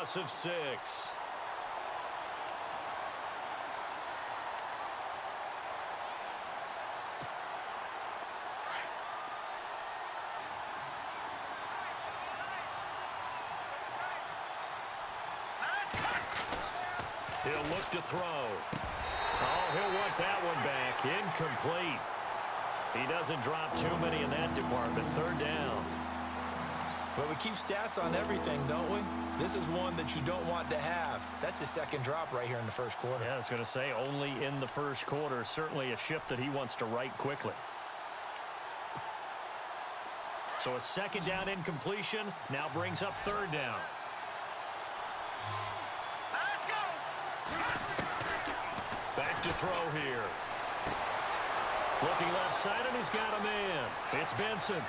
loss of 6. He'll look to throw. Oh, he'll want that one back. Incomplete. He doesn't drop too many in that department. 3rd down. Well, we keep stats on everything, don't we? This is one that you don't want to have. That's his 2nd drop right here in the 1st quarter. Yeah, I was going to say only in the 1st quarter. Certainly a ship that he wants to right quickly. So a 2nd down incompletion now brings up 3rd down. Back to throw here. Looking left side, and he's got a man. It's Benson.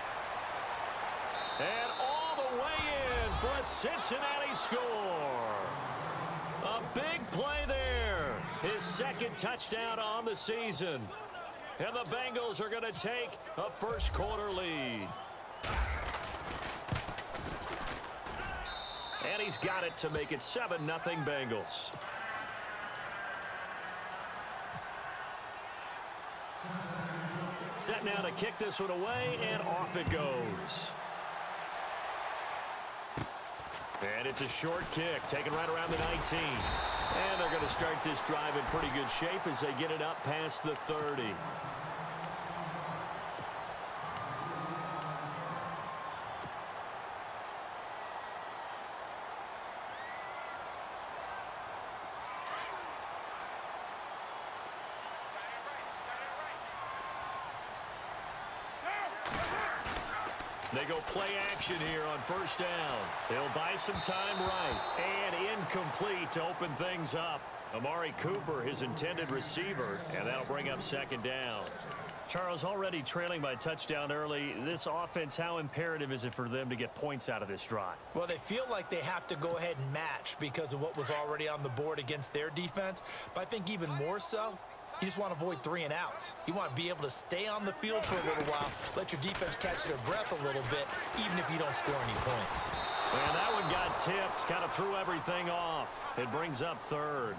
And all the way in for a Cincinnati score. A big play there. His 2nd touchdown on the season. And the Bengals are going to take a 1st quarter lead. And he's got it to make it 7-0 Bengals. Set now to kick this one away, and off it goes. And it's a short kick, taken right around the 19. And they're going to start this drive in pretty good shape as they get it up past the 30. They go play action here on 1st down. They'll buy some time right. And incomplete to open things up. Amari Cooper, his intended receiver, and that'll bring up 2nd down. Charles, already trailing by a touchdown early. This offense, how imperative is it for them to get points out of this drive? Well, they feel like they have to go ahead and match because of what was already on the board against their defense. But I think even more so, you just want to avoid 3 and outs. You want to be able to stay on the field for a little while, let your defense catch their breath a little bit, even if you don't score any points. And that one got tipped, kind of threw everything off. It brings up 3rd.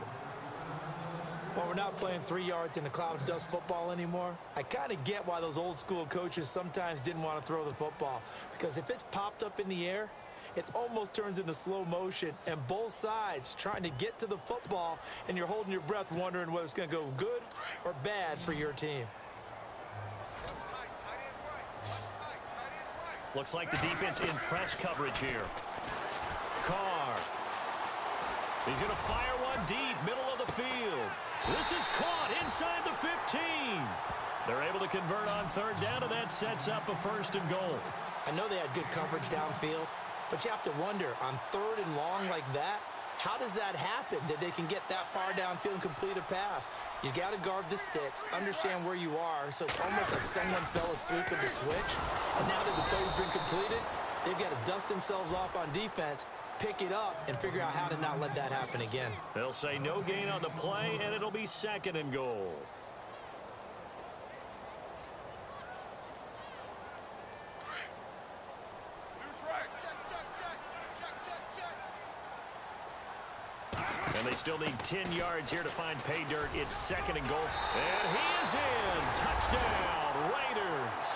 Well, we're not playing 3 yards in a cloud of dust football anymore. I kind of get why those old school coaches sometimes didn't want to throw the football, because if it's popped up in the air, it almost turns into slow motion, and both sides trying to get to the football, and you're holding your breath wondering whether it's going to go good or bad for your team. Looks like the defense in press coverage here. Carr. He's going to fire one deep, middle of the field. This is caught inside the 15. They're able to convert on 3rd down, and that sets up a 1st and goal. I know they had good coverage downfield, but you have to wonder, on 3rd and long like that, how does that happen that they can get that far downfield and complete a pass? You got to guard the sticks, understand where you are, so it's almost like someone fell asleep at the switch, and now that the play's been completed, they've got to dust themselves off on defense, pick it up, and figure out how to not let that happen again. They'll say no gain on the play, and it'll be 2nd and goal. And they still need 10 yards here to find pay dirt. It's 2nd and goal. And he is in. Touchdown, Raiders.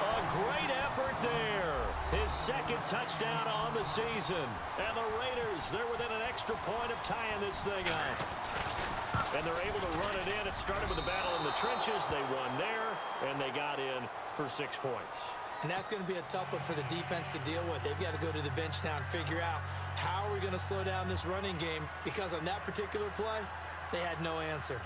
A great effort there. His 2nd touchdown on the season. And the Raiders, they're within an extra point of tying this thing up. And they're able to run it in. It started with a battle in the trenches. They won there, and they got in for 6 points. And that's going to be a tough one for the defense to deal with. They've got to go to the bench now and figure out how are we going to slow down this running game, because on that particular play, they had no answer.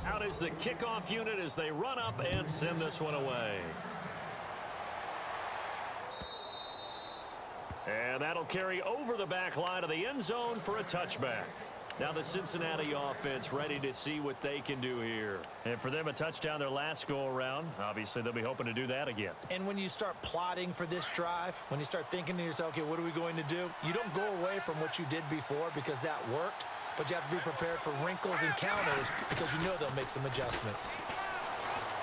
Out is the kickoff unit as they run up and send this one away. And that'll carry over the back line of the end zone for a touchback. Now the Cincinnati offense ready to see what they can do here. And for them, a touchdown their last go-around. Obviously, they'll be hoping to do that again. And when you start plotting for this drive, when you start thinking to yourself, okay, what are we going to do? You don't go away from what you did before because that worked, but you have to be prepared for wrinkles and counters because you know they'll make some adjustments.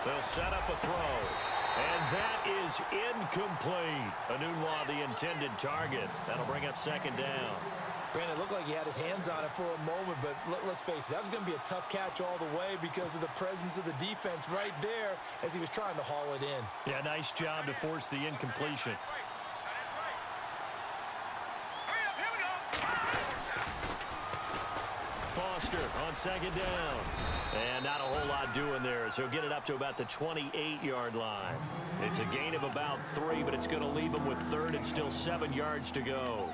They'll set up a throw. And that is incomplete. Anunwa, the intended target. That'll bring up second down. Brandon, it looked like he had his hands on it for a moment, but let's face it, that was going to be a tough catch all the way because of the presence of the defense right there as he was trying to haul it in. Yeah, nice job to force the incompletion. Foster on second down. And not a whole lot doing there, so he'll get it up to about the 28-yard line. It's a gain of about 3, but it's going to leave him with third and still 7 yards to go.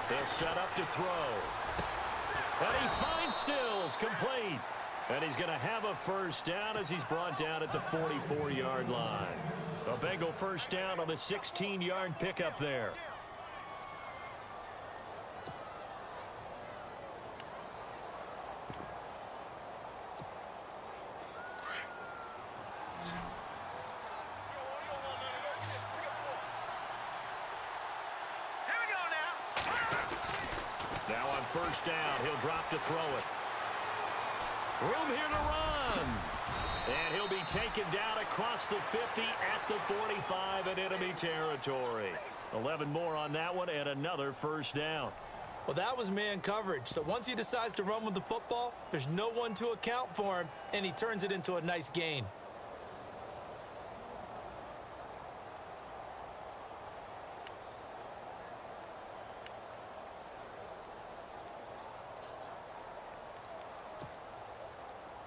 They'll set up to throw. And he finds Stills, complete. And he's going to have a first down as he's brought down at the 44-yard line. A Bengal first down on the 16-yard pickup there. First down, he'll drop to throw it. Room here to run. And he'll be taken down across the 50 at the 45 in enemy territory. 11 more on that one and another first down. Well, that was man coverage. So once he decides to run with the football, there's no one to account for him, and he turns it into a nice gain.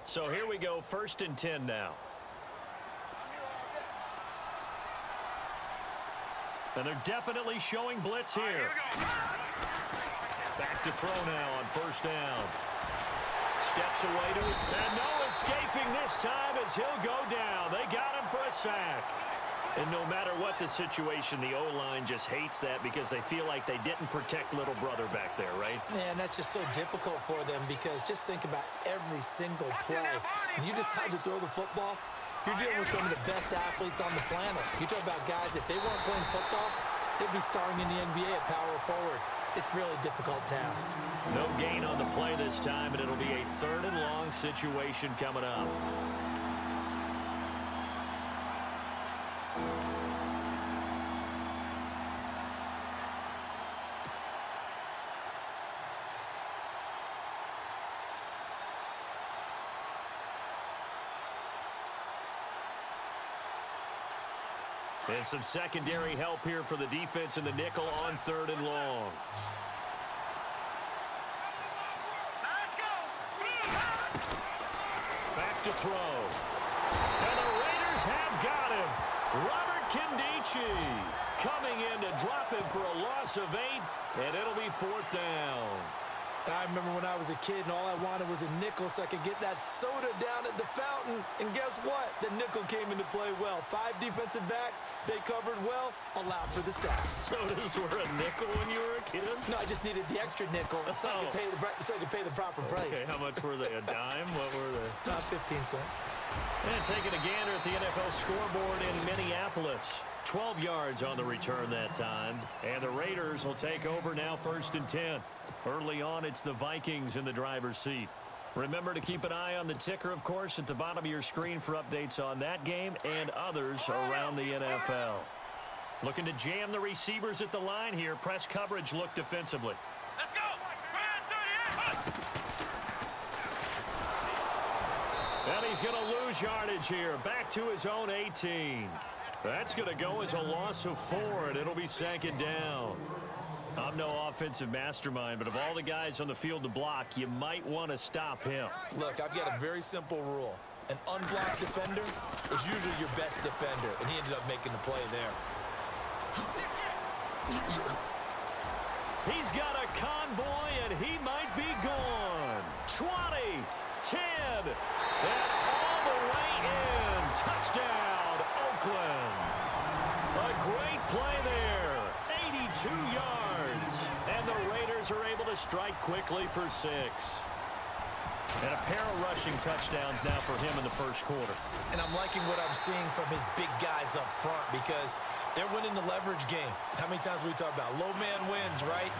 So here we go, 1st and 10 now. And they're definitely showing blitz here. Back to throw now on first down. Steps away to it. And no escaping this time as he'll go down. They got him for a sack. And no matter what the situation, the O-line just hates that because they feel like they didn't protect little brother back there, right? Man, that's just so difficult for them because just think about every single play. When you decide to throw the football, you're dealing with some of the best athletes on the planet. You talk about guys, if they weren't playing football, they'd be starring in the NBA at power forward. It's a really difficult task. No gain on the play this time, and it'll be a 3rd and long situation coming up. And some secondary help here for the defense in the nickel on 3rd and long. Back to throw. And the Raiders have got him. Robert Kindici coming in to drop him for a loss of 8, and it'll be 4th down. I remember when I was a kid and all I wanted was a nickel so I could get that soda down at the fountain. And guess what? The nickel came into play well. 5 defensive backs, they covered well, allowed for the sacks. Sodas were a nickel when you were a kid? No, I just needed the extra nickel so I could pay the proper price. Okay, how much were they? A dime? What were they? 15 cents. And taking a gander at the NFL scoreboard in Minneapolis. 12 yards on the return that time. And the Raiders will take over now 1st and 10. Early on, it's the Vikings in the driver's seat. Remember to keep an eye on the ticker, of course, at the bottom of your screen for updates on that game and others around the NFL. Looking to jam the receivers at the line here. Press coverage look defensively. Let's go! And he's going to lose yardage here. Back to his own 18. That's going to go as a loss of 4, and it'll be 2nd down. I'm no offensive mastermind, but of all the guys on the field to block, you might want to stop him. Look, I've got a very simple rule. An unblocked defender is usually your best defender, and he ended up making the play there. He's got a convoy, and he might be gone. 20, 10, and all the way in. Touchdown, Oakland. A great play there. 82 yards. And the Raiders are able to strike quickly for 6. And a pair of rushing touchdowns now for him in the first quarter. And I'm liking what I'm seeing from his big guys up front because they're winning the leverage game. How many times we talk about low man wins, right?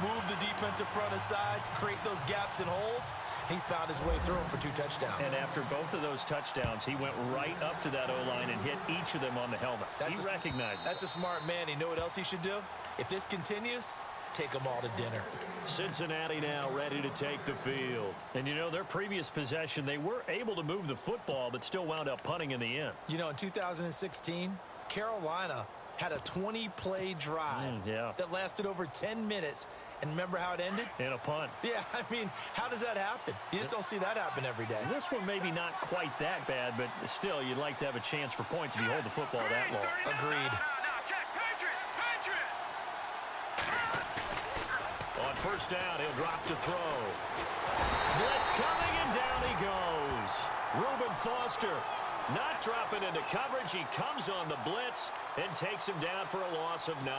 Move the defensive front aside, create those gaps and holes. He's found his way through them for 2 touchdowns. And after both of those touchdowns, he went right up to that O-line and hit each of them on the helmet. He recognized it. That's a smart man. You know what else he should do? If this continues, take them all to dinner. Cincinnati now ready to take the field. And, you know, their previous possession, they were able to move the football, but still wound up punting in the end. You know, in 2016, Carolina had a 20-play drive that lasted over 10 minutes. And remember how it ended? In a punt. Yeah, I mean, how does that happen? You just don't see that happen every day. This one maybe not quite that bad, but still, you'd like to have a chance for points if you hold the football that long. Agreed. On first down, he'll drop to throw. Blitz coming, and down he goes. Reuben Foster not dropping into coverage. He comes on the blitz and takes him down for a loss of 9.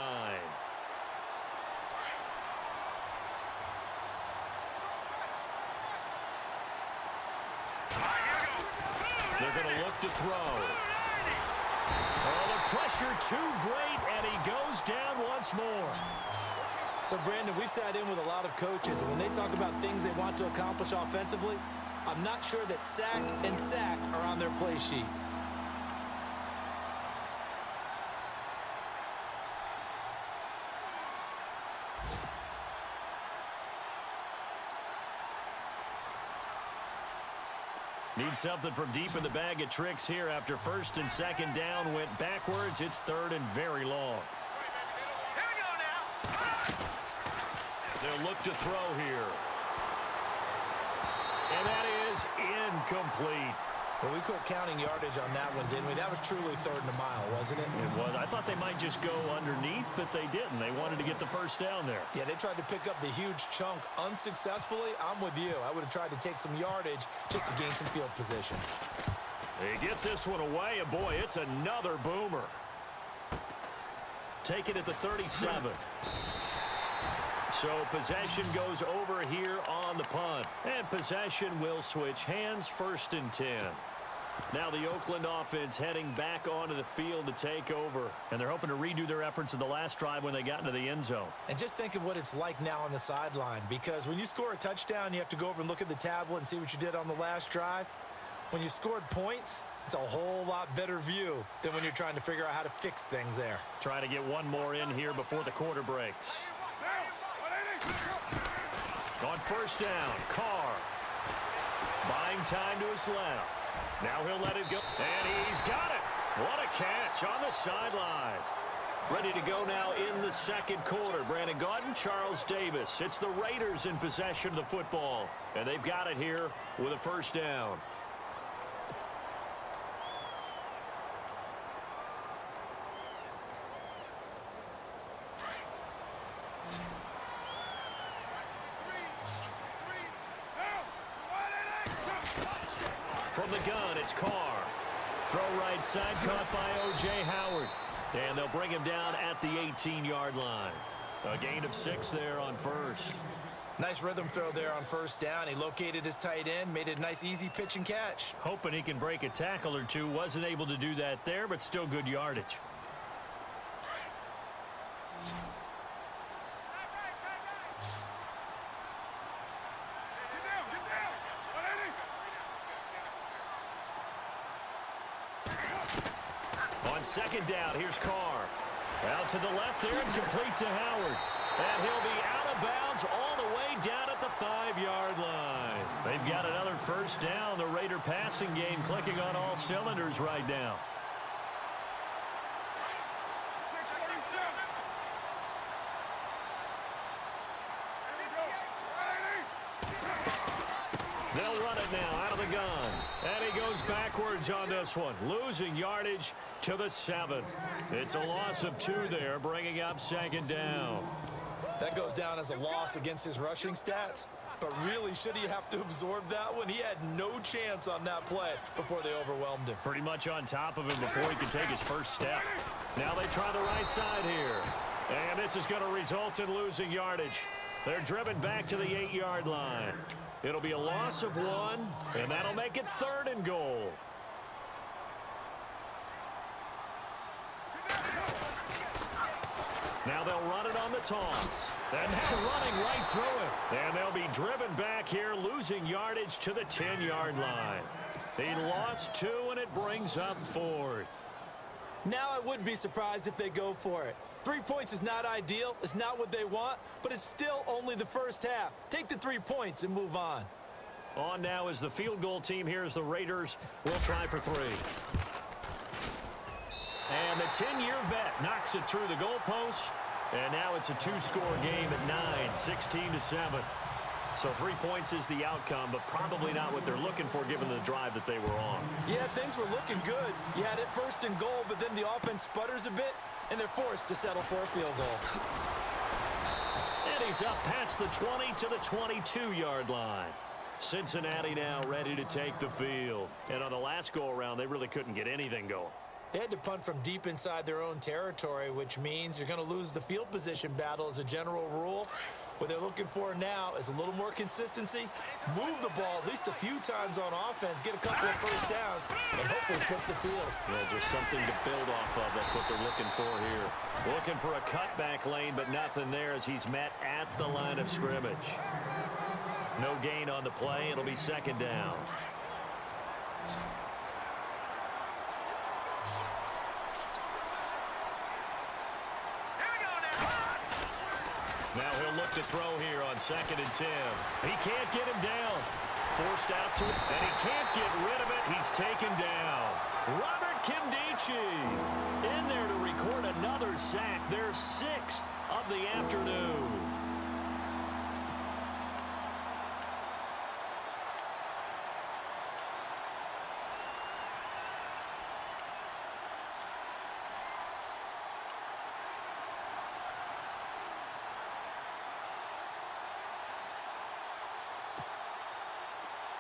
They're going to look to throw. Oh, the pressure too great, and he goes down once more. So, Brandon, we've sat in with a lot of coaches, and when they talk about things they want to accomplish offensively, I'm not sure that sack and sack are on their play sheet. Need something from deep in the bag of tricks here after first and second down went backwards. It's third and very long. Here we go now. They'll look to throw here. And that is incomplete. Well, we quit counting yardage on that one, didn't we? That was truly third and a mile, wasn't it? It was. I thought they might just go underneath, but they didn't. They wanted to get the first down there. Yeah, they tried to pick up the huge chunk unsuccessfully. I'm with you. I would have tried to take some yardage just to gain some field position. He gets this one away, and boy, it's another boomer. Take it at the 37. So possession goes over here on the punt. And possession will switch hands, first and 10. Now the Oakland offense heading back onto the field to take over. And they're hoping to redo their efforts in the last drive when they got into the end zone. And just think of what it's like now on the sideline. Because when you score a touchdown, you have to go over and look at the tablet and see what you did on the last drive. When you scored points, it's a whole lot better view than when you're trying to figure out how to fix things there. Try to get one more in here before the quarter breaks. On first down, Carr. Buying time to his left. Now he'll let it go. And he's got it. What a catch on the sideline. Ready to go now in the second quarter. Brandon Gaudin, Charles Davis. It's the Raiders in possession of the football. And they've got it here with a first down. From the gun, it's Carr. Throw right side, caught by O.J. Howard. And they'll bring him down at the 18-yard line. A gain of 6 there on first. Nice rhythm throw there on first down. He located his tight end, made it a nice, easy pitch and catch. Hoping he can break a tackle or two. Wasn't able to do that there, but still good yardage. On second down, here's Carr. Out to the left there and complete to Howard. And he'll be out of bounds all the way down at the 5-yard line. They've got another first down. The Raider passing game clicking on all cylinders right now. They'll run it now out of the gun. And he goes backwards on this one. Losing yardage to the 7. It's a loss of 2 there, bringing up second down. That goes down as a loss against his rushing stats. But really, should he have to absorb that one? He had no chance on that play before they overwhelmed him. Pretty much on top of him before he could take his first step. Now they try the right side here. And this is going to result in losing yardage. They're driven back to the 8-yard line. It'll be a loss of 1, and that'll make it 3rd and goal. Now they'll run it on the toss. And they're running right through it. And they'll be driven back here, losing yardage to the 10-yard line. He lost 2, and it brings up 4th. Now I would be surprised if they go for it. 3 points is not ideal. It's not what they want, but it's still only the first half. Take the 3 points and move on. On now is the field goal team. Here's the Raiders. We'll try for 3. And the 10-year vet knocks it through the goalpost. And now it's a 2-score game at 9, 16-7. So 3 points is the outcome, but probably not what they're looking for given the drive that they were on. Yeah, things were looking good. You had it 1st and goal, but then the offense sputters a bit, and they're forced to settle for a field goal. And he's up past the 20 to the 22-yard line. Cincinnati now ready to take the field. And on the last go-around, they really couldn't get anything going. They had to punt from deep inside their own territory, which means you're going to lose the field position battle as a general rule. What they're looking for now is a little more consistency, move the ball at least a few times on offense, get a couple of first downs, and hopefully flip the field. Yeah, just something to build off of. That's what they're looking for here. Looking for a cutback lane, but nothing there as he's met at the line of scrimmage. No gain on the play. It'll be 2nd down. Now he'll look to throw here on 2nd and 10. He can't get him down. Forced out to it, and he can't get rid of it. He's taken down. Robert Kimdichie in there to record another sack. Their 6th of the afternoon.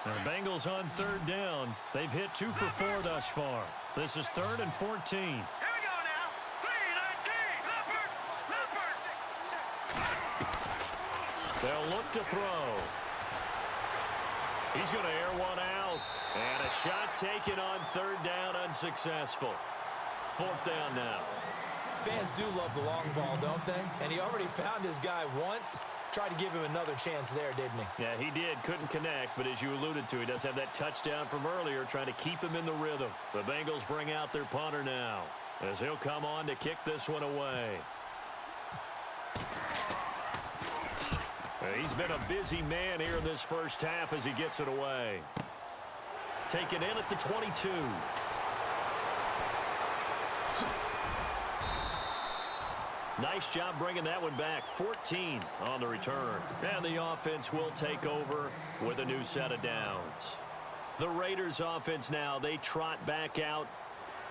The Bengals on 3rd down. They've hit 2 for 4 thus far. This is 3rd and 14. Here we go now. 3-19. Leopard. They'll look to throw. He's going to air one out. And a shot taken on 3rd down, unsuccessful. 4th down now. Fans do love the long ball, don't they? And he already found his guy once. Tried to give him another chance there, didn't he? Yeah, he did. Couldn't connect, but as you alluded to, he does have that touchdown from earlier, trying to keep him in the rhythm. The Bengals bring out their punter now, as he'll come on to kick this one away. He's been a busy man here in this first half as he gets it away. Taken in at the 22. Nice job bringing that one back. 14 on the return. And the offense will take over with a new set of downs. The Raiders offense now, they trot back out.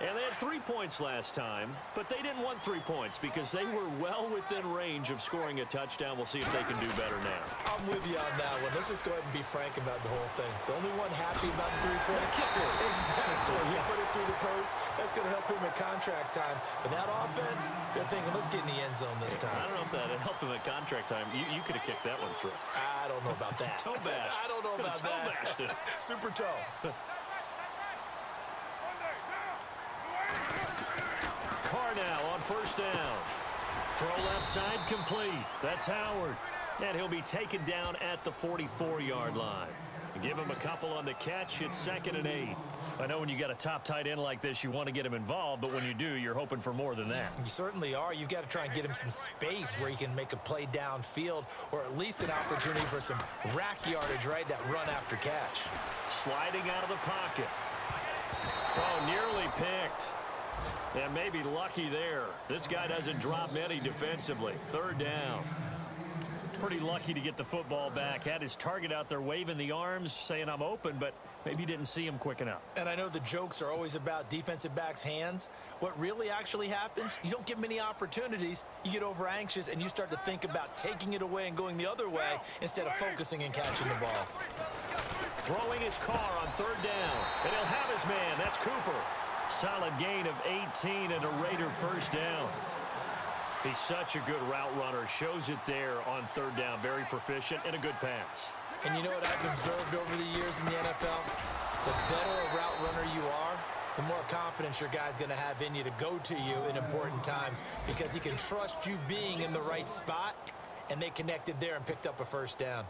And they had 3 points last time, but they didn't want 3 points because they were well within range of scoring a touchdown. We'll see if they can do better now. I'm with you on that one. Let's just go ahead and be frank about the whole thing. The only one happy about the 3-point kicker. Exactly. He put it through the post. That's going to help him at contract time. But that offense, they're thinking, let's get in the end zone this time. I don't know if that helped him at contract time. You could have kicked that one through. I don't know about that. Toe bash. I don't know about Toe that. bashed it. Super toe. Carr now on 1st down. Throw left side complete. That's Howard. And he'll be taken down at the 44-yard line. Give him a couple on the catch. It's 2nd and 8. I know when you got a top tight end like this, you want to get him involved, but when you do, you're hoping for more than that. You certainly are. You've got to try and get him some space where he can make a play downfield or at least an opportunity for some rack yardage, right? That run after catch. Sliding out of the pocket. Oh, nearly picked. And maybe lucky there. This guy doesn't drop many defensively. 3rd down. Pretty lucky to get the football back. Had his target out there waving the arms, saying I'm open, but Maybe you didn't see him quick enough. And I know the jokes are always about defensive backs' hands. What really actually happens, you don't get many opportunities. You get over anxious, and you start to think about taking it away and going the other way instead of focusing and catching the ball. Throwing his car on third down. And he'll have his man. That's Cooper. Solid gain of 18 and a Raider first down. He's such a good route runner. Shows it there on third down. Very proficient and a good pass. And you know what I've observed over the years in the NFL? The better a route runner you are, the more confidence your guy's going to have in you to go to you in important times because he can trust you being in the right spot, and they connected there and picked up a first down.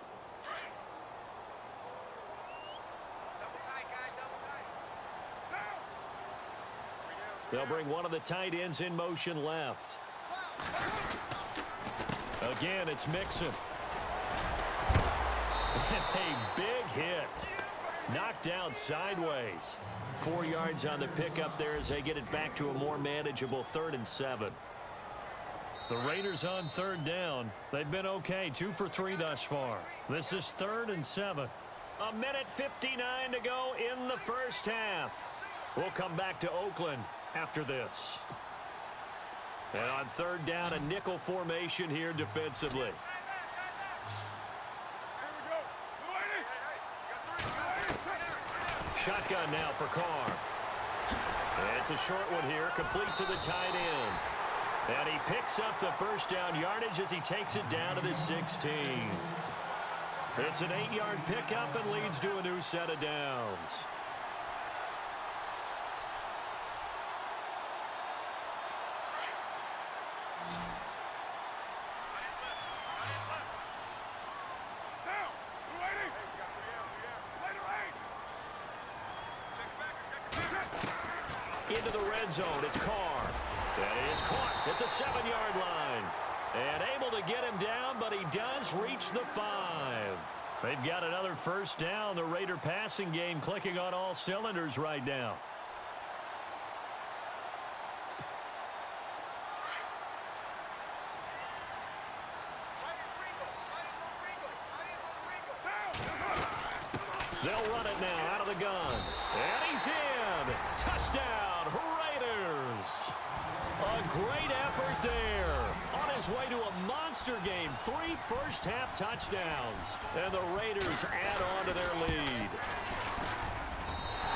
They'll bring one of the tight ends in motion left. Again, it's Mixon. A big hit. Knocked down sideways. 4 yards on the pickup there as they get it back to a more manageable 3rd and 7. The Raiders on third down. They've been okay. 2 for 3 thus far. This is 3rd and 7. 1:59 to go in the first half. We'll come back to Oakland after this. And on third down, a nickel formation here defensively. Shotgun now for Carr. And it's a short one here, complete to the tight end. And he picks up the first down yardage as he takes it down to the 16. It's an 8-yard pickup and leads to a new set of downs. Into the red zone, it's Carr. That is caught at the 7-yard line. And able to get him down, but he does reach the 5. They've got another first down. The Raider passing game clicking on all cylinders right now. They'll run it now out of the gun. And he's in. Touchdown, Raiders. A great effort there. On his way to a monster game. 3 first-half touchdowns. And the Raiders add on to their lead.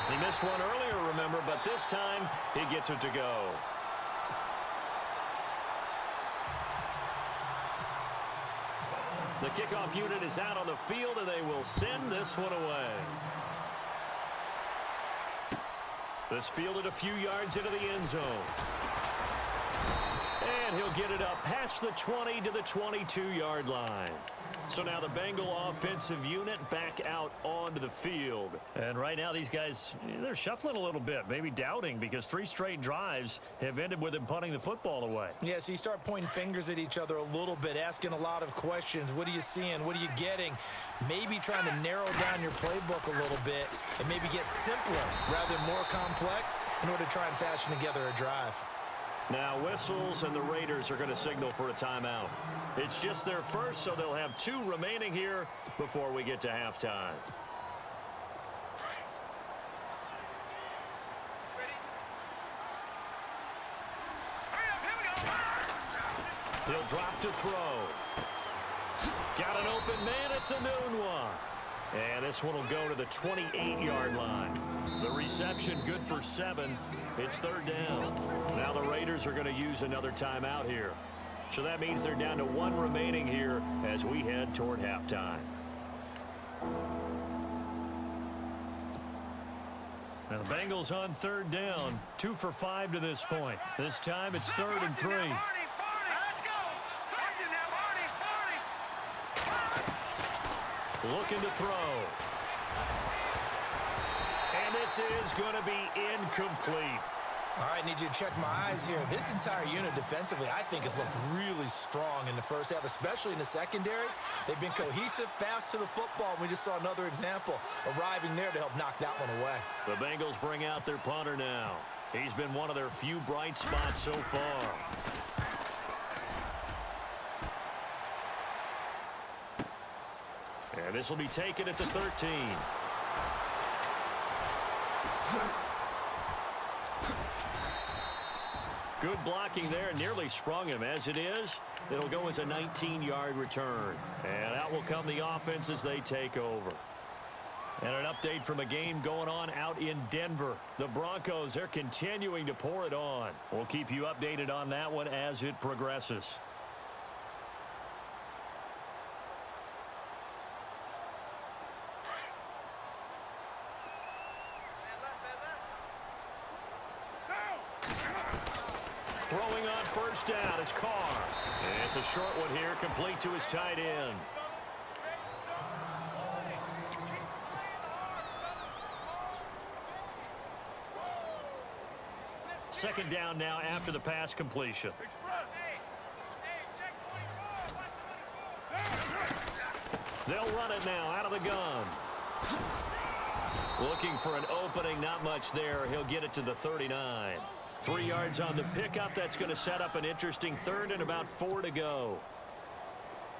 He missed one earlier, remember, but this time he gets it to go. The kickoff unit is out on the field, and they will send this one away. This fielded a few yards into the end zone. And he'll get it up past the 20 to the 22-yard line. So now the Bengal offensive unit back out onto the field. And right now these guys, they're shuffling a little bit, maybe doubting, because 3 straight drives have ended with them punting the football away. Yeah, so you start pointing fingers at each other a little bit, asking a lot of questions. What are you seeing? What are you getting? Maybe trying to narrow down your playbook a little bit and maybe get simpler rather than more complex in order to try and fashion together a drive. Now whistles, and the Raiders are going to signal for a timeout. It's just their first, so they'll have 2 remaining here before we get to halftime. He'll drop to throw. Got an open man. It's a noon one. And this one will go to the 28-yard line. The reception good for 7. It's third down. Now the Raiders are going to use another timeout here. So that means they're down to 1 remaining here as we head toward halftime. Now the Bengals on third down. 2 for 5 to this point. This time it's 3rd and 3. Looking to throw. And this is going to be incomplete. All right, need you to check my eyes here. This entire unit defensively, I think, has looked really strong in the first half, especially in the secondary. They've been cohesive, fast to the football. We just saw another example arriving there to help knock that one away. The Bengals bring out their punter now. He's been one of their few bright spots so far. And this will be taken at the 13. Good blocking there, nearly sprung him. As it is, it'll go as a 19-yard return. And out will come the offense as they take over. And an update from a game going on out in Denver. The Broncos, they're continuing to pour it on. We'll keep you updated on that one as it progresses. Throwing on first down is Carr. And it's a short one here, complete to his tight end. Second down now after the pass completion. They'll run it now out of the gun. Looking for an opening, not much there. He'll get it to the 39. 3 yards on the pickup. That's going to set up an interesting third and about 4 to go.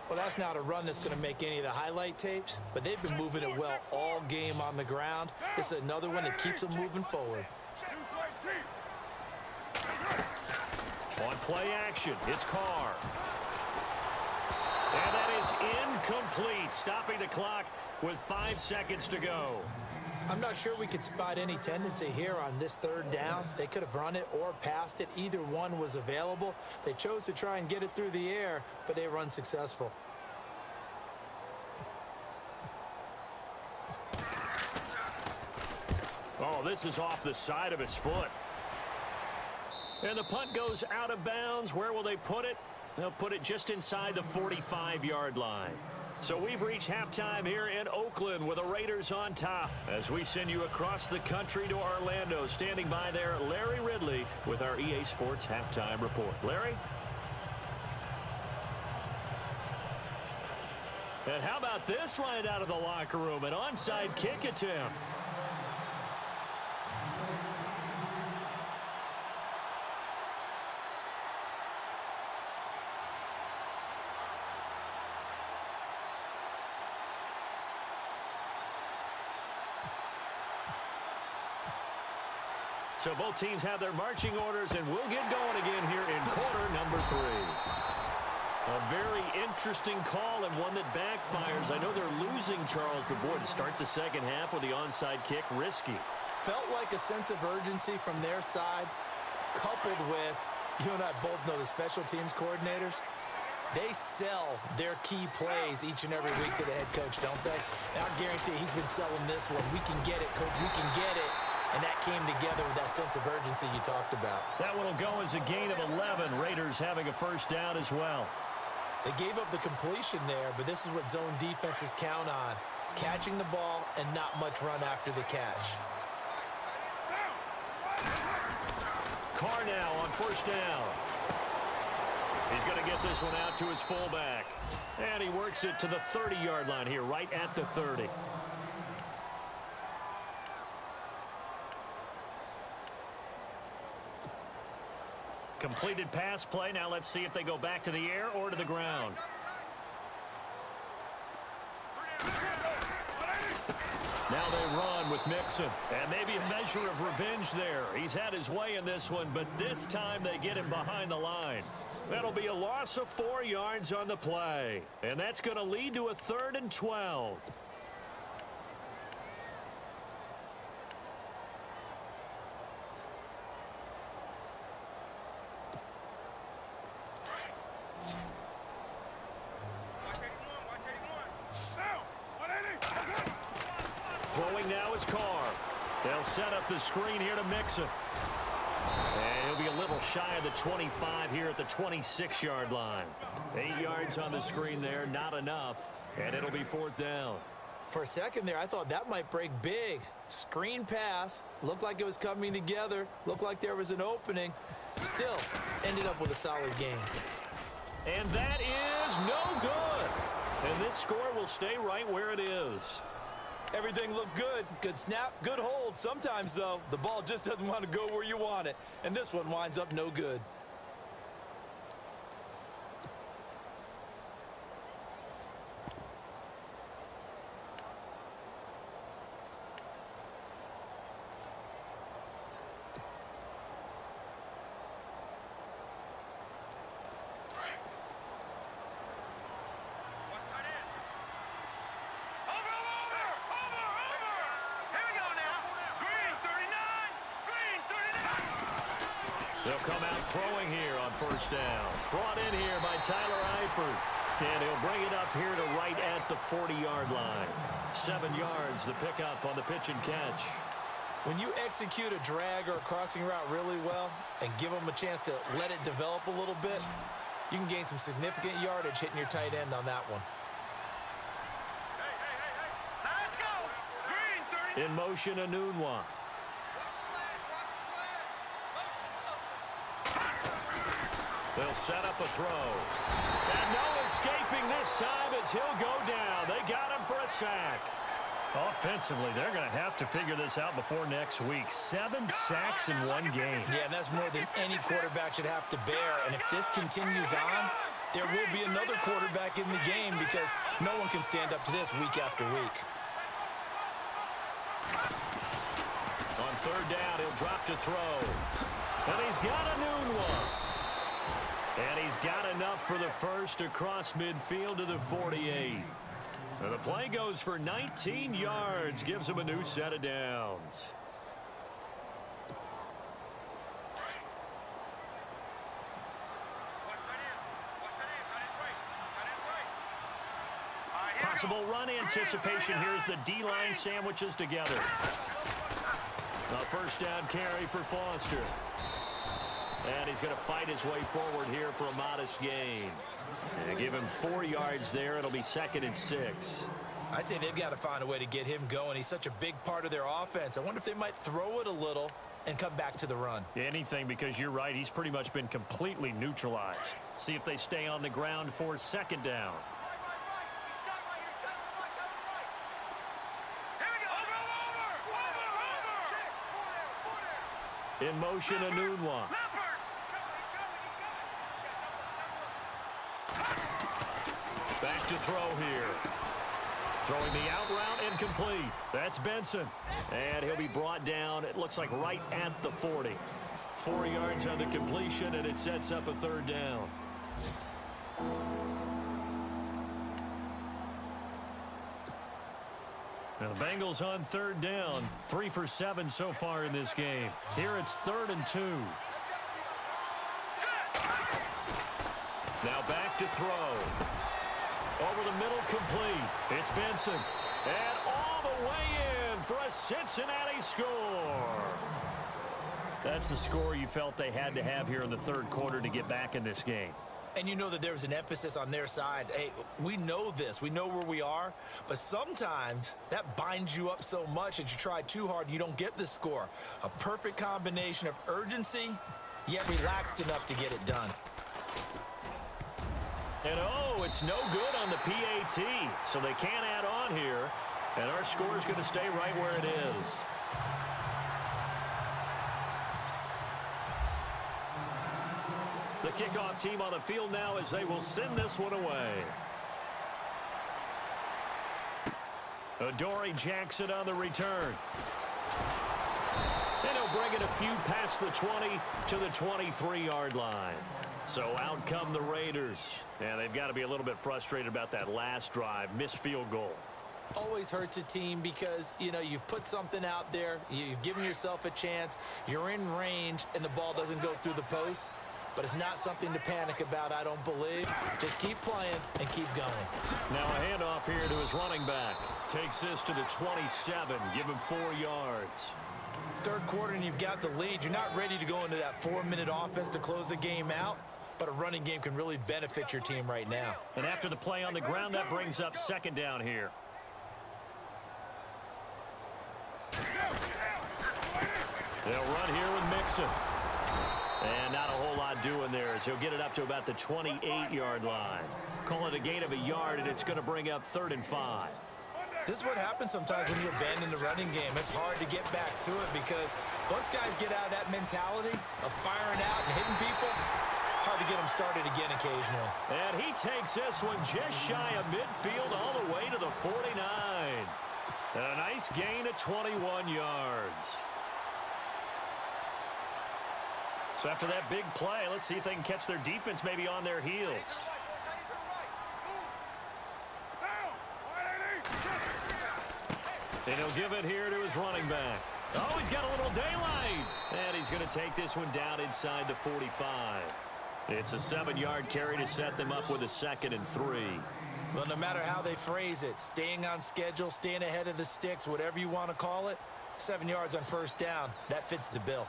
Well, that's not a run that's going to make any of the highlight tapes, but they've been moving it well all game on the ground. This is another one that keeps them moving forward. On play action, it's Carr. And that is incomplete, stopping the clock with 5 seconds to go. I'm not sure we could spot any tendency here on this third down. They could have run it or passed it. Either one was available. They chose to try and get it through the air, but they run successful. Oh, this is off the side of his foot. And the punt goes out of bounds. Where will they put it? They'll put it just inside the 45-yard line. So we've reached halftime here in Oakland with the Raiders on top. As we send you across the country to Orlando, standing by there, Larry Ridley with our EA Sports Halftime Report. Larry? And how about this right out of the locker room? An onside kick attempt. So both teams have their marching orders, and we'll get going again here in quarter number 3. A very interesting call and one that backfires. I know they're losing, Charles, but boy, to start the second half with the onside kick, risky. Felt like a sense of urgency from their side, coupled with, you and I both know the special teams coordinators. They sell their key plays each and every week to the head coach, don't they? And I guarantee he's been selling this one. We can get it, coach. We can get it. And that came together with that sense of urgency you talked about. That one will go as a gain of 11. Raiders having a first down as well. They gave up the completion there, but this is what zone defenses count on. Catching the ball and not much run after the catch. Carr now on first down. He's going to get this one out to his fullback. And he works it to the 30-yard line here, right at the 30. Completed pass play. Now let's see if they go back to the air or to the ground. Now they run with Mixon. And maybe a measure of revenge there. He's had his way in this one, but this time they get him behind the line. That'll be a loss of 4 yards on the play. And that's going to lead to a 3rd and 12. Throwing now is Carr. They'll set up the screen here to Mixon. And he'll be a little shy of the 25 here at the 26-yard line. 8 yards on the screen there, not enough. And it'll be 4th down. For a second there, I thought that might break big. Screen pass. Looked like it was coming together. Looked like there was an opening. Still, ended up with a solid game. And that is no good. And this score will stay right where it is. Everything looked good. Good snap, good hold. Sometimes, though, the ball just doesn't want to go where you want it. And this one winds up no good. They'll come out throwing here on first down. Brought in here by Tyler Eifert. And he'll bring it up here to right at the 40-yard line. 7 yards, the pickup on the pitch and catch. When you execute a drag or a crossing route really well and give them a chance to let it develop a little bit, you can gain some significant yardage hitting your tight end on that one. Let's go. Green 30. In motion, Anunwa. They'll set up a throw. And no escaping this time as he'll go down. They got him for a sack. Offensively, they're going to have to figure this out before next week. 7 sacks in one game. Yeah, and that's more than any quarterback should have to bear. And if this continues on, there will be another quarterback in the game because no one can stand up to this week after week. On third down, he'll drop to throw. And he's got a new one. And he's got enough for the first across midfield to the 48. And the play goes for 19 yards, gives him a new set of downs. Possible run anticipation. Here's the D-line sandwiches together. A first down carry for Foster. And he's going to fight his way forward here for a modest gain. And give him 4 yards there. It'll be 2nd and 6. I'd say they've got to find a way to get him going. He's such a big part of their offense. I wonder if they might throw it a little and come back to the run. Anything, because you're right. He's pretty much been completely neutralized. See if they stay on the ground for 2nd down. In motion, Anunwa. Back to throw here. Throwing the out route, incomplete. That's Benson. And he'll be brought down, it looks like right at the 40. 4 yards on the completion, and it sets up a 3rd down. Now the Bengals on 3rd down. 3 for 7 so far in this game. Here it's 3rd and 2. Now back to throw. Over the middle, complete. It's Benson. And all the way in for a Cincinnati score. That's the score you felt they had to have here in the 3rd quarter to get back in this game. And you know that there was an emphasis on their side. Hey, we know this. We know where we are. But sometimes that binds you up so much that you try too hard, you don't get the score. A perfect combination of urgency, yet relaxed enough to get it done. And oh, it's no good on the PAT. So they can't add on here. And our score is going to stay right where it is. The kickoff team on the field now as they will send this one away. Adoree Jackson on the return. And he'll bring it a few past the 20 to the 23-yard line. So out come the Raiders. And they've got to be a little bit frustrated about that last drive. Missed field goal. Always hurts a team because, you know, you've put something out there. You've given yourself a chance. You're in range, and the ball doesn't go through the post. But it's not something to panic about, I don't believe. Just keep playing and keep going. Now a handoff here to his running back. Takes this to the 27. Give him 4 yards. 3rd quarter and you've got the lead. You're not ready to go into that 4-minute offense to close the game out. But a running game can really benefit your team right now. And after the play on the ground, that brings up 2nd down here. They'll run here with Mixon. And not a whole lot doing there as he'll get it up to about the 28-yard line. Call it a gain of a yard, and it's going to bring up 3rd and 5. This is what happens sometimes when you abandon the running game. It's hard to get back to it because once guys get out of that mentality of firing out and hitting people, hard to get them started again occasionally. And he takes this one just shy of midfield all the way to the 49. And a nice gain of 21 yards. So after that big play, let's see if they can catch their defense maybe on their heels. And he'll give it here to his running back. Oh, he's got a little daylight. And he's going to take this one down inside the 45. It's a 7-yard carry to set them up with a 2nd and 3. Well, no matter how they phrase it, staying on schedule, staying ahead of the sticks, whatever you want to call it, 7 yards on first down, that fits the bill.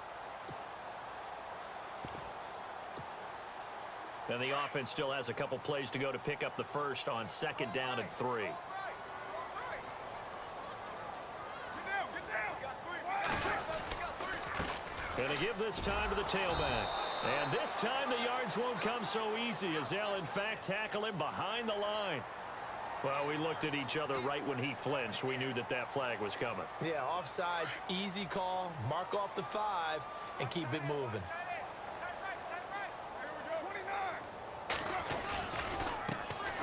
And the offense still has a couple plays to go to pick up the first on 2nd down and 3. Going to give this time to the tailback. And this time the yards won't come so easy as they'll, in fact, tackle him behind the line. Well, we looked at each other right when he flinched. We knew that that flag was coming. Yeah, offsides, easy call, mark off the 5, and keep it moving.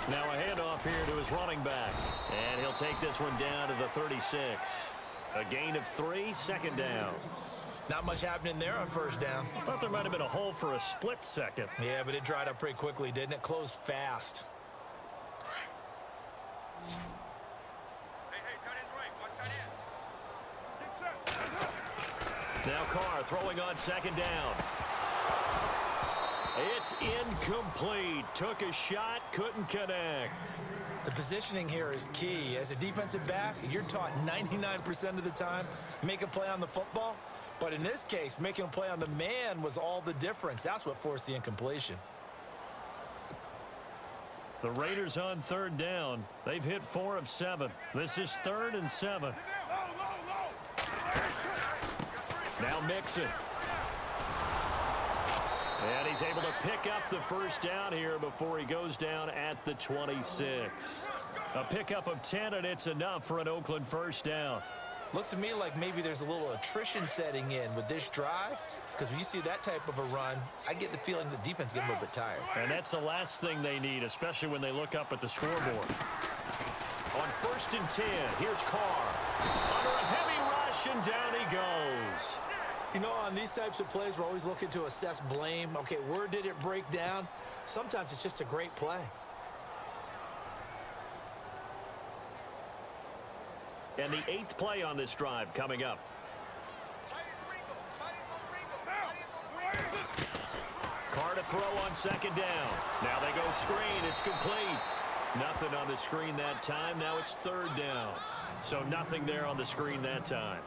Now a handoff here to his running back. And he'll take this one down to the 36. A gain of 3, 2nd down. Not much happening there on first down. I thought there might have been a hole for a split second. Yeah, but it dried up pretty quickly, didn't it? Closed fast. Now Carr throwing on 2nd down. It's incomplete. Took a shot, couldn't connect. The positioning here is key. As a defensive back, you're taught 99% of the time, make a play on the football. But in this case, making a play on the man was all the difference. That's what forced the incompletion. The Raiders on 3rd down. They've hit 4 of 7. This is 3rd and 7. Now Mixon. And he's able to pick up the first down here before he goes down at the 26. A pickup of 10, and it's enough for an Oakland first down. Looks to me like maybe there's a little attrition setting in with this drive, because when you see that type of a run, I get the feeling the defense getting a little bit tired. And that's the last thing they need, especially when they look up at the scoreboard. On 1st and 10, here's Carr. Under a heavy rush, and down he goes. You know, on these types of plays, we're always looking to assess blame. Okay, where did it break down? Sometimes it's just a great play. And the 8th play on this drive coming up. Carr to throw on 2nd down. Now they go screen. It's complete. Nothing on the screen that time. Now it's 3rd down. So nothing there on the screen that time.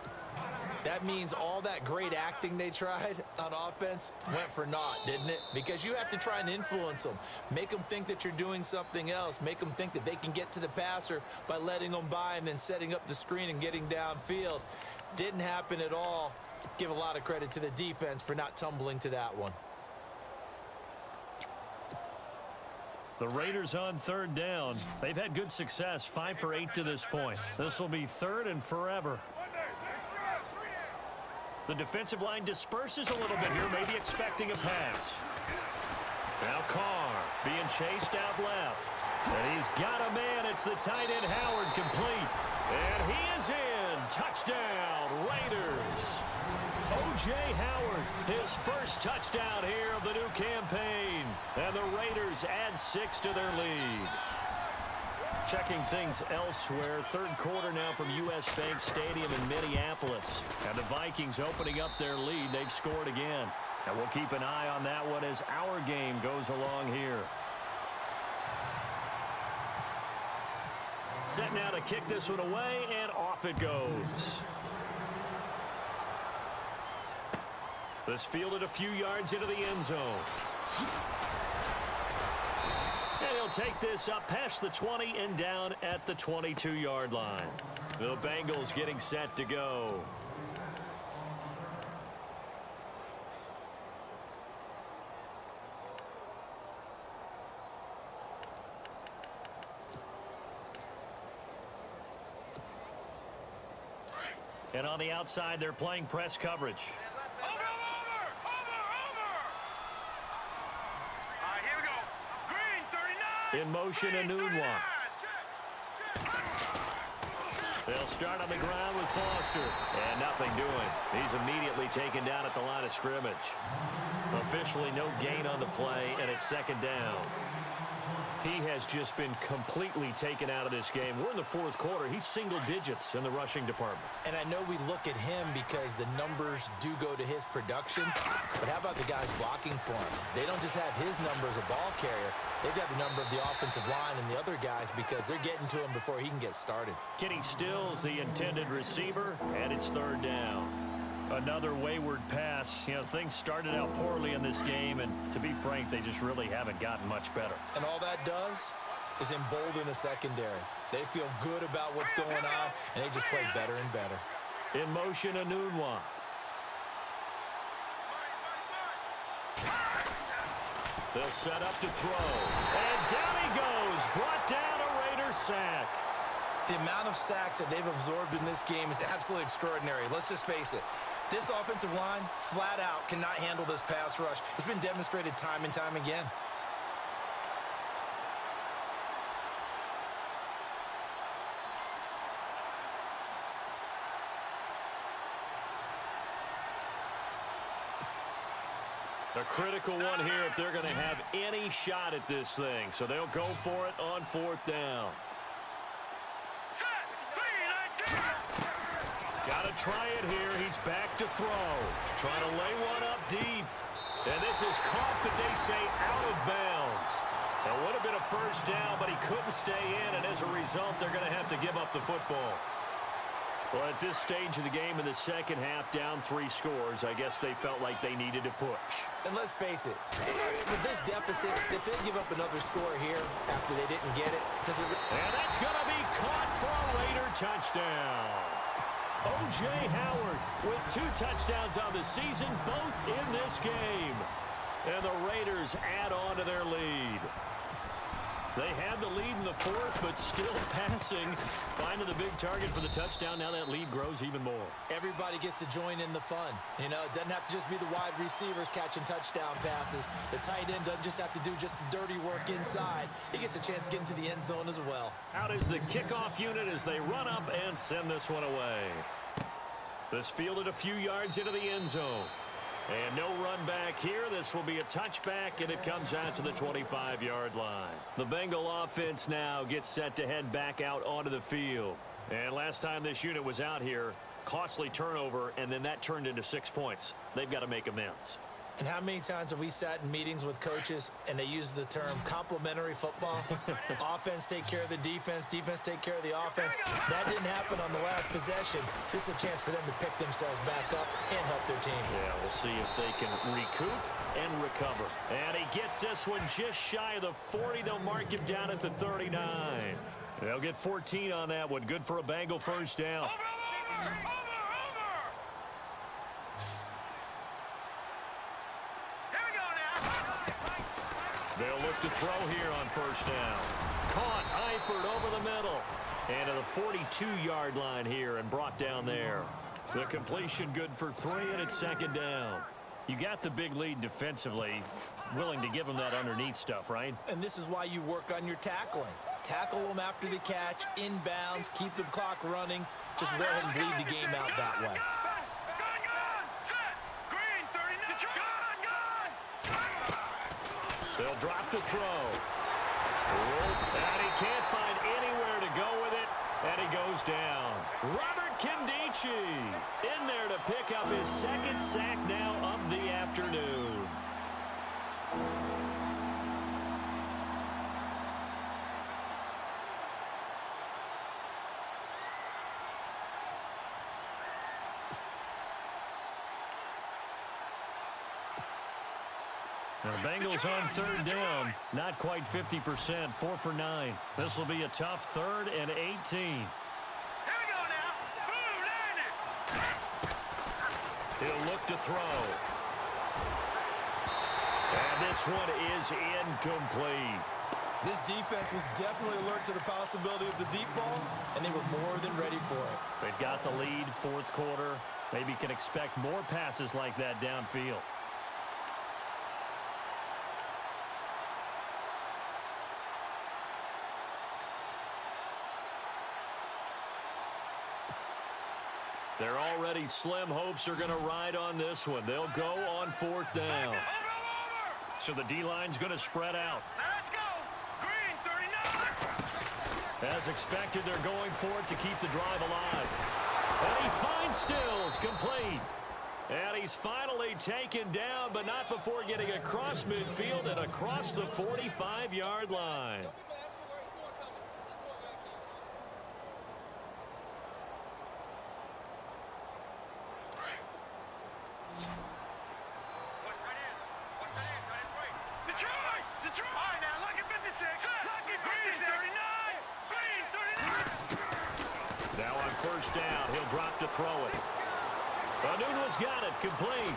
That means all that great acting they tried on offense went for naught, didn't it? Because you have to try and influence them. Make them think that you're doing something else. Make them think that they can get to the passer by letting them by and then setting up the screen and getting downfield. Didn't happen at all. Give a lot of credit to the defense for not tumbling to that one. The Raiders on 3rd down. They've had good success, 5 for 8 to this point. This will be 3rd and forever. The defensive line disperses a little bit here, maybe expecting a pass. Now Carr being chased out left. And he's got a man. It's the tight end Howard, complete. And he is in. Touchdown, Raiders. O.J. Howard, his first touchdown here of the new campaign. And the Raiders add 6 to their lead. Checking things elsewhere. 3rd quarter now from U.S. Bank Stadium in Minneapolis. And the Vikings opening up their lead. They've scored again. And we'll keep an eye on that one as our game goes along here. Set now to kick this one away, and off it goes. This fielded a few yards into the end zone. And he'll take this up past the 20 and down at the 22-yard line. The Bengals getting set to go. And on the outside, they're playing press coverage. In motion, a Nunwa. They'll start on the ground with Foster. And nothing doing. He's immediately taken down at the line of scrimmage. Officially no gain on the play, and it's 2nd down. He has just been completely taken out of this game. We're in the fourth quarter. He's single digits in the rushing department. And I know we look at him because the numbers do go to his production, but how about the guys blocking for him? They don't just have his number as a ball carrier. They've got the number of the offensive line and the other guys because they're getting to him before he can get started. Kenny Stills, the intended receiver, and it's third down. Another wayward pass. You know, things started out poorly in this game, and to be frank, they just really haven't gotten much better. And all that does is embolden the secondary. They feel good about what's going on, and they just play better and better. In motion, Anunwa. They'll set up to throw. And down he goes. Brought down a Raider sack. The amount of sacks that they've absorbed in this game is absolutely extraordinary. Let's just face it. This offensive line, flat out, cannot handle this pass rush. It's been demonstrated time and time again. A critical one here if they're going to have any shot at this thing. So they'll go for it on fourth down. Got to try it here. He's back to throw. Trying to lay one up deep. And this is caught, but they say out of bounds. It would have been a first down, but he couldn't stay in, and as a result, they're going to have to give up the football. Well, at this stage of the game in the second half, down 3 scores, I guess they felt like they needed to push. And let's face it, with this deficit, if they give up another score here after they didn't get it, and that's going to be caught for a Raider touchdown. O.J. Howard with 2 touchdowns on the season, both in this game. And the Raiders add on to their lead. They had the lead in the fourth, but still passing. Finding the big target for the touchdown. Now that lead grows even more. Everybody gets to join in the fun. You know, it doesn't have to just be the wide receivers catching touchdown passes. The tight end doesn't just have to do just the dirty work inside. He gets a chance to get into the end zone as well. Out is the kickoff unit as they run up and send this one away. This fielded a few yards into the end zone. And no run back here. This will be a touchback, and it comes out to the 25-yard line. The Bengal offense now gets set to head back out onto the field. And last time this unit was out here, costly turnover, and then that turned into 6 points. They've got to make amends. And how many times have we sat in meetings with coaches and they use the term complementary football? Offense take care of the defense, defense take care of the offense. That didn't happen on the last possession. This is a chance for them to pick themselves back up and help their team. Yeah, we'll see if they can recoup and recover. And he gets this one just shy of the 40. They'll mark him down at the 39. They'll get 14 on that one. Good for a Bengal first down. They'll look to throw here on first down. Caught, Eifert over the middle. And to the 42-yard line here and brought down there. The completion good for 3, and it's second down. You got the big lead defensively. Willing to give them that underneath stuff, right? And this is why you work on your tackling. Tackle them after the catch, inbounds, keep the clock running. Just go ahead and bleed the game out that way. They'll drop the throw. And he can't find anywhere to go with it. And he goes down. Robert Kindici in there to pick up his second sack now of the afternoon. The Bengals on third down, not quite 50%, 4 for 9. This will be a tough 3rd and 18. Here we go now. Boom, landed. He'll look to throw. And this one is incomplete. This defense was definitely alert to the possibility of the deep ball, and they were more than ready for it. They've got the lead, fourth quarter. Maybe can expect more passes like that downfield. They're already slim hopes are going to ride on this one. They'll go on fourth down. So the D-line's going to spread out. Let's go. Green As expected, they're going for it to keep the drive alive. And he finds Stills, complete. And he's finally taken down, but not before getting across midfield and across the 45-yard line. Detroit! All right, now, lucky 56. Lucky 56. 39. 39. Now on first down, he'll drop to throw it. Anuno's got it, complete.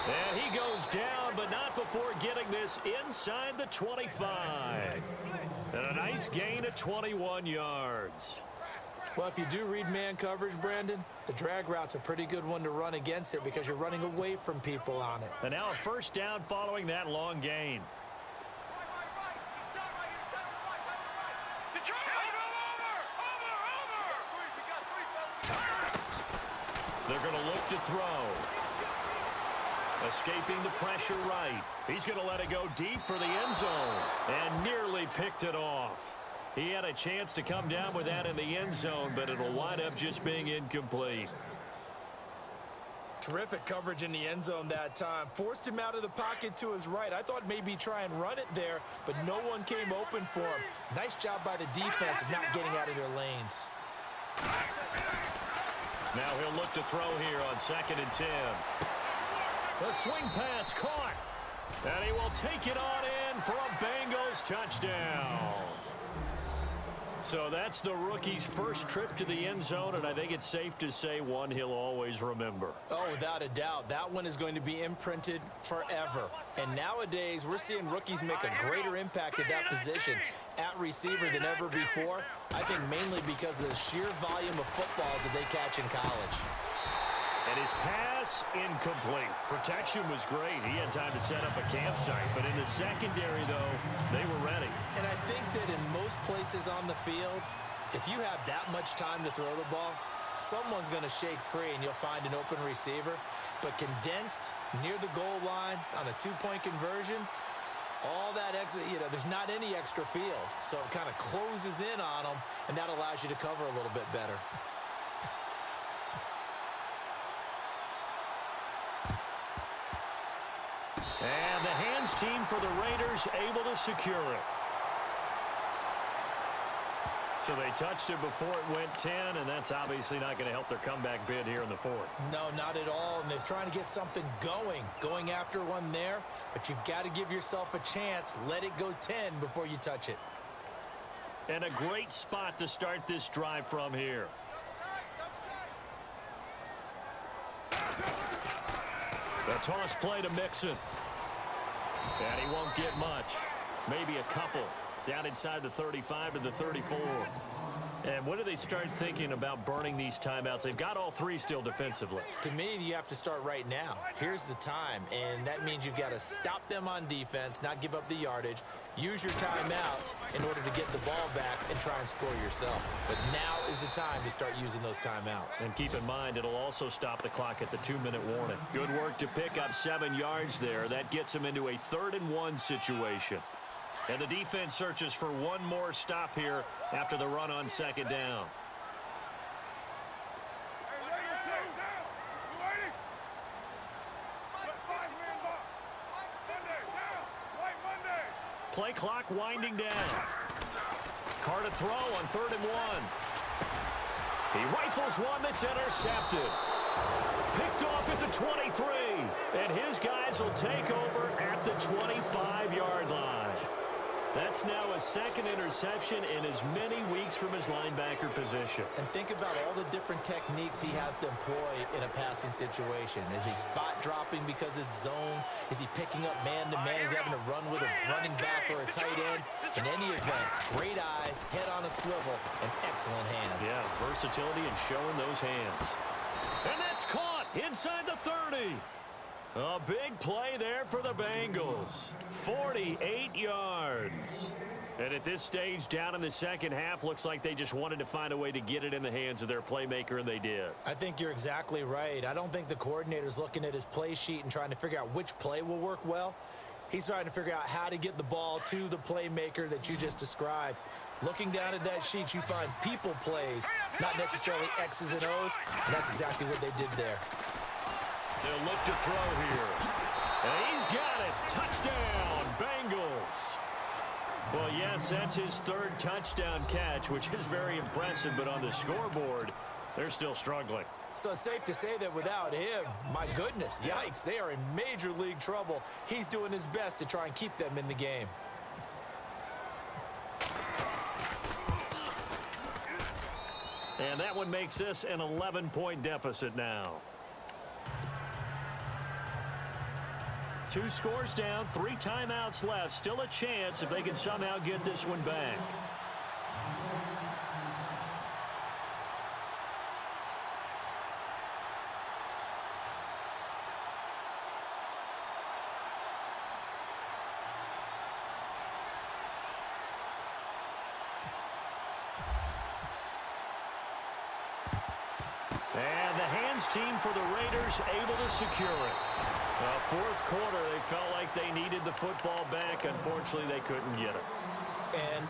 And he goes down, but not before getting this inside the 25. And a nice gain of 21 yards. Well, if you do read man coverage, Brandon, the drag route's a pretty good one to run against it because you're running away from people on it. And now a first down following that long gain. They're going to look to throw. Escaping the pressure right. He's going to let it go deep for the end zone. And nearly picked it off. He had a chance to come down with that in the end zone, but it'll wind up just being incomplete. Terrific coverage in the end zone that time. Forced him out of the pocket to his right. I thought maybe try and run it there, but no one came open for him. Nice job by the defense of not getting out of their lanes. Now he'll look to throw here on 2nd and 10. The swing pass caught. And he will take it on in for a Bengals touchdown. So that's the rookie's first trip to the end zone, and I think it's safe to say one he'll always remember. Oh, without a doubt. That one is going to be imprinted forever. And nowadays, we're seeing rookies make a greater impact at that position at receiver than ever before. I think mainly because of the sheer volume of footballs that they catch in college. And his pass, incomplete. Protection was great. He had time to set up a campsite. But in the secondary, though, they were ready. And I think that in most places on the field, if you have that much time to throw the ball, someone's going to shake free and you'll find an open receiver. But condensed near the goal line on a two-point conversion, all that extra, there's not any extra field. So it kind of closes in on them, and that allows you to cover a little bit better. And the hands team for the Raiders able to secure it. So they touched it before it went 10, and that's obviously not going to help their comeback bid here in the 4th. No, not at all. And they're trying to get something going after one there. But you've got to give yourself a chance. Let it go 10 before you touch it. And a great spot to start this drive from here. The toss play to Mixon. And he won't get much. Maybe a couple. Down inside the 35 to the 34. And when do they start thinking about burning these timeouts? They've got all three still defensively. To me, you have to start right now. Here's the time, and that means you've got to stop them on defense, not give up the yardage, use your timeouts in order to get the ball back and try and score yourself. But now is the time to start using those timeouts. And keep in mind, it'll also stop the clock at the 2-minute warning. Good work to pick up 7 yards there. That gets them into a 3rd and 1 situation. And the defense searches for one more stop here after the run on 2nd down. Play clock winding down. Carr to throw on 3rd and 1. He rifles one that's intercepted. Picked off at the 23. And his guys will take over at the 25-yard line. That's now a 2nd interception in as many weeks from his linebacker position. And think about all the different techniques he has to employ in a passing situation. Is he spot dropping because it's zone? Is he picking up man-to-man? Is he having to run with a running back or a tight end? In any event, great eyes, head on a swivel, and excellent hands. Yeah, versatility and showing those hands. And that's caught inside the 30. A big play there for the Bengals. 48 yards. And at this stage, down in the second half, looks like they just wanted to find a way to get it in the hands of their playmaker, and they did. I think you're exactly right. I don't think the coordinator's looking at his play sheet and trying to figure out which play will work well. He's trying to figure out how to get the ball to the playmaker that you just described. Looking down at that sheet, you find people plays, not necessarily X's and O's, and that's exactly what they did there. They'll look to throw here. And he's got it. Touchdown, Bengals. Well, yes, that's his third touchdown catch, which is very impressive, but on the scoreboard, they're still struggling. So it's safe to say that without him, my goodness, yikes, they are in major league trouble. He's doing his best to try and keep them in the game. And that one makes this an 11-point deficit now. 2 scores down, 3 timeouts left. Still a chance if they can somehow get this one back. And the hands team for the Raiders able to secure it. Fourth quarter, they felt like they needed the football back. Unfortunately, they couldn't get it. And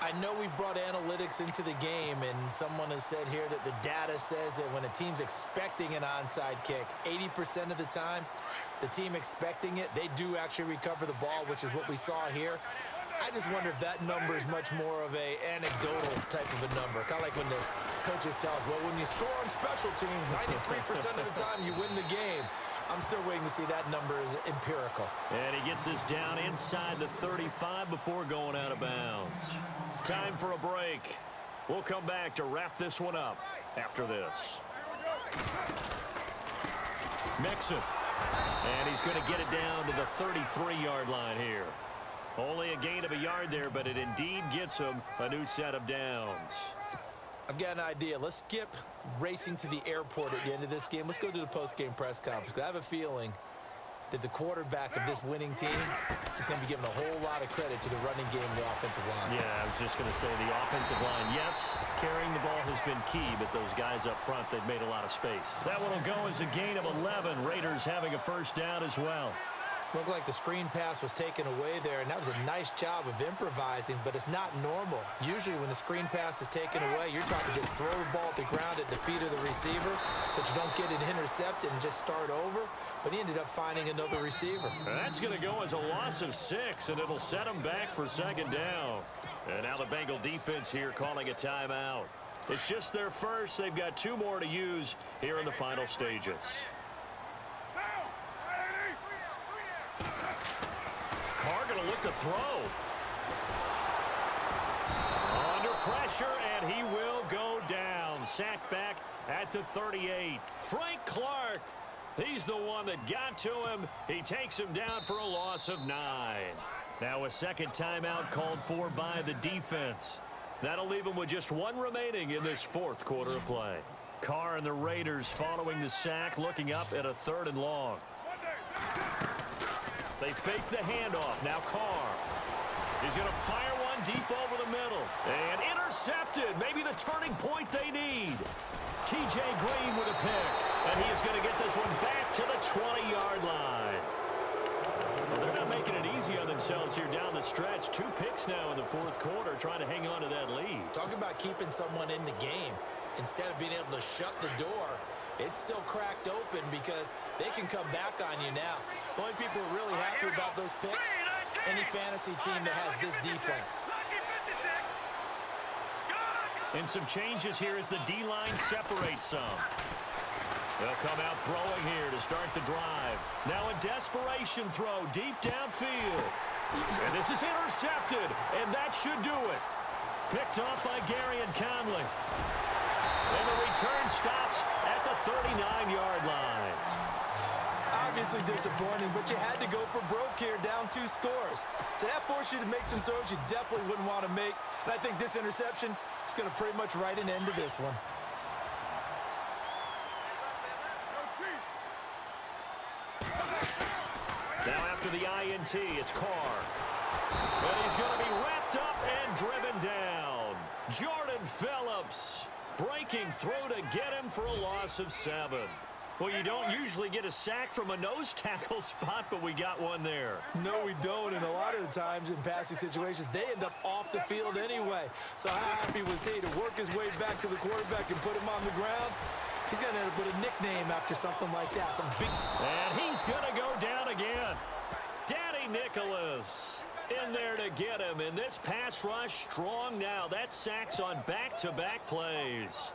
I know we've brought analytics into the game, and someone has said here that the data says that when a team's expecting an onside kick, 80% of the time, the team expecting it, they do actually recover the ball, which is what we saw here. I just wonder if that number is much more of a anecdotal type of a number. Kind of like when the coaches tell us, well, when you score on special teams, 93% of the time you win the game. I'm still waiting to see that number is empirical. And he gets this down inside the 35 before going out of bounds. Time for a break. We'll come back to wrap this one up after this. Mixon. And he's going to get it down to the 33-yard line here. Only a gain of a yard there, but it indeed gets him a new set of downs. I've got an idea. Let's skip racing to the airport at the end of this game. Let's go to the post-game press conference. I have a feeling that the quarterback of this winning team is going to be given a whole lot of credit to the running game and the offensive line. Yeah, I was just going to say the offensive line, yes, carrying the ball has been key, but those guys up front, they've made a lot of space. That one will go as a gain of 11. Raiders having a first down as well. Looked like the screen pass was taken away there, and that was a nice job of improvising, but it's not normal. Usually when the screen pass is taken away, you're trying to just throw the ball at the ground at the feet of the receiver so that you don't get it intercepted and just start over, but he ended up finding another receiver. That's going to go as a loss of 6, and it'll set him back for second down. And now the Bengal defense here calling a timeout. It's just their first. They've got 2 more to use here in the final stages. Carr going to look to throw. Under pressure, and he will go down. Sacked back at the 38. Frank Clark, he's the one that got to him. He takes him down for a loss of 9. Now a second timeout called for by the defense. That'll leave him with just 1 remaining in this fourth quarter of play. Carr and the Raiders following the sack, looking up at a 3rd and long. They fake the handoff. Now Carr. He's going to fire one deep over the middle. And intercepted. Maybe the turning point they need. T.J. Green with a pick. And he is going to get this one back to the 20-yard line. Well, they're not making it easy on themselves here down the stretch. 2 picks now in the fourth quarter, trying to hang on to that lead. Talk about keeping someone in the game. Instead of being able to shut the door, it's still cracked open because they can come back on you now. The only people who are really happy about those picks, any fantasy team that has this defense. And some changes here as the D-line separates some. They'll come out throwing here to start the drive. Now a desperation throw deep downfield. And this is intercepted, and that should do it. Picked off by Gary and Conley. And the return stops at the 39-yard line. Obviously disappointing, but you had to go for broke here, down 2 scores. So that forced you to make some throws you definitely wouldn't want to make. And I think this interception is going to pretty much write an end to this one. Now after the INT, it's Carr. And he's going to be wrapped up and driven down. Jordan Phillips breaking through to get him for a loss of 7. Well, you don't usually get a sack from a nose tackle spot, but we got one there. No, we don't, and a lot of the times in passing situations, they end up off the field anyway. So how happy was he to work his way back to the quarterback and put him on the ground? He's going to end up with a nickname after something like that. Some big... And he's going to go down again. Danny Nicholas in there to get him. And this pass rush strong now. That sack's on back-to-back plays.